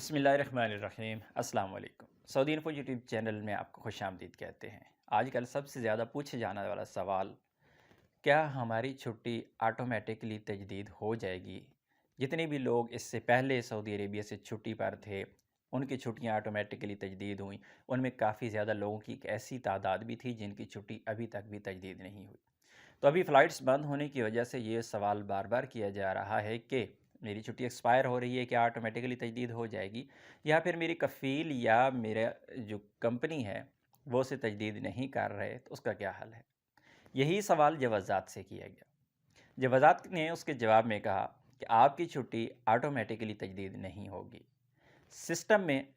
बिस्मिल्लाहिर्रहमानिर्रहीम। अस्सलाम वालेकुम। सऊदी इन्फो यूट्यूब चैनल में आपको खुश आमदीद कहते हैं। आजकल सबसे ज़्यादा पूछे जाने वाला सवाल, क्या हमारी छुट्टी ऑटोमेटिकली तजदीद हो जाएगी? जितने भी लोग इससे पहले सऊदी अरेबिया से छुट्टी पर थे, उनकी छुट्टियां ऑटोमेटिकली तजदीद हुई। उनमें काफ़ी ज़्यादा लोगों की एक ऐसी तादाद भी थी जिनकी छुट्टी अभी तक भी तजदीद नहीं हुई। तो अभी फ़्लाइट्स बंद होने की वजह से ये सवाल बार बार किया जा रहा है कि मेरी छुट्टी एक्सपायर हो रही है, क्या ऑटोमेटिकली तजदीद हो जाएगी, या फिर मेरी कफ़ील या मेरा जो कंपनी है वो उसे तजदीद नहीं कर रहे, तो उसका क्या हल है। यही सवाल जवाज़ात से किया गया। जवाज़ात ने उसके जवाब में कहा कि आपकी छुट्टी ऑटोमेटिकली तजदीद नहीं होगी। सिस्टम में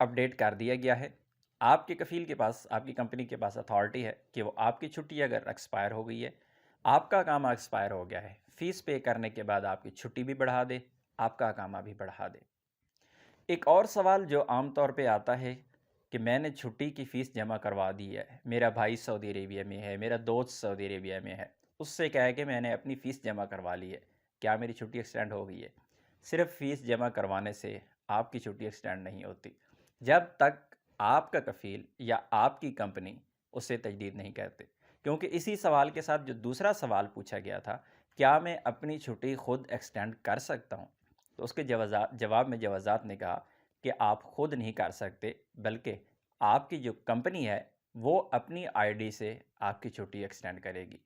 अपडेट कर दिया गया है। आपके कफ़ील के पास, आपकी कंपनी के पास अथॉरिटी है कि वो आपकी छुट्टी अगर एक्सपायर हो गई है, आपका काम एक्सपायर हो गया है, फ़ीस पे करने के बाद आपकी छुट्टी भी बढ़ा दे, आपका कामा भी बढ़ा दे। एक और सवाल जो आम तौर पे आता है कि मैंने छुट्टी की फ़ीस जमा करवा दी है, मेरा भाई सऊदी अरेबिया में है, मेरा दोस्त सऊदी अरेबिया में है, उससे क्या है कि मैंने अपनी फ़ीस जमा करवा ली है, क्या मेरी छुट्टी एक्सटेंड हो गई है? सिर्फ फ़ीस जमा करवाने से आपकी छुट्टी एक्सटेंड नहीं होती, जब तक आपका कफ़ील या आपकी कंपनी उसे तजदीद नहीं करते। क्योंकि इसी सवाल के साथ जो दूसरा सवाल पूछा गया था, क्या मैं अपनी छुट्टी खुद एक्सटेंड कर सकता हूँ? तो उसके जवाब में जवाज़ात ने कहा कि आप खुद नहीं कर सकते, बल्कि आपकी जो कंपनी है वो अपनी आईडी से आपकी छुट्टी एक्सटेंड करेगी।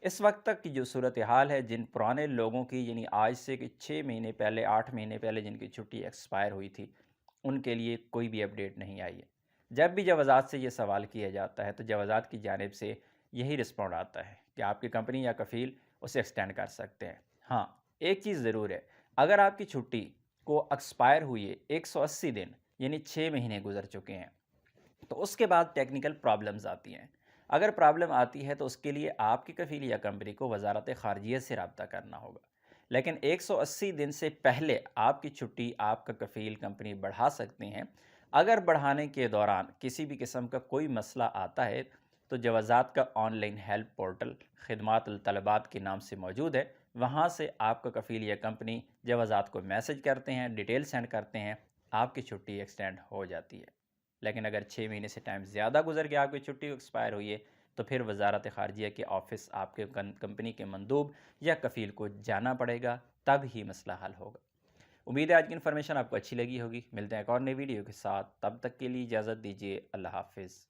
इस वक्त तक की जो सूरत हाल है, जिन पुराने लोगों की, यानी आज से कि 6 महीने पहले, 8 महीने पहले जिनकी छुट्टी एक्सपायर हुई थी, उनके लिए कोई भी अपडेट नहीं आई है। जब भी जवाज़ात से ये सवाल किया जाता है तो जवाज़ात की जानिब से यही रिस्पॉन्ड आता है कि आपकी कंपनी या कफ़ील उसे एक्सटेंड कर सकते हैं। हाँ, एक चीज़ ज़रूर है, अगर आपकी छुट्टी को एक्सपायर हुई है 180 दिन, यानी 6 महीने गुजर चुके हैं, तो उसके बाद टेक्निकल प्रॉब्लम्स आती हैं। अगर प्रॉब्लम आती है तो उसके लिए आपकी कफ़ील या कंपनी को वजारत ख़ारिजियत से रब्ता करना होगा। लेकिन 180 दिन से पहले आपकी छुट्टी आपका कफ़ील कंपनी बढ़ा सकते हैं। अगर बढ़ाने के दौरान किसी भी किस्म का कोई मसला आता है तो जवाज़ात का ऑनलाइन हेल्प पोर्टल खिदमात अल तलबात के नाम से मौजूद है। वहाँ से आपका कफ़ील या कंपनी जवाज़ात को मैसेज करते हैं, डिटेल सेंड करते हैं, आपकी छुट्टी एक्सटेंड हो जाती है। लेकिन अगर 6 महीने से टाइम ज़्यादा गुजर गया, आपकी छुट्टी एक्सपायर हुई है, तो फिर वजारत ख़ारिजिया के ऑफ़िस, आपके कंपनी के मंदूब या कफ़ील को जाना पड़ेगा, तब ही मसला हल होगा। उम्मीद है आज की इन्फॉर्मेशन आपको अच्छी लगी होगी। मिलते हैं एक और नई वीडियो के साथ, तब तक के लिए इजाज़त दीजिए। अल्लाह हाफ़िज़।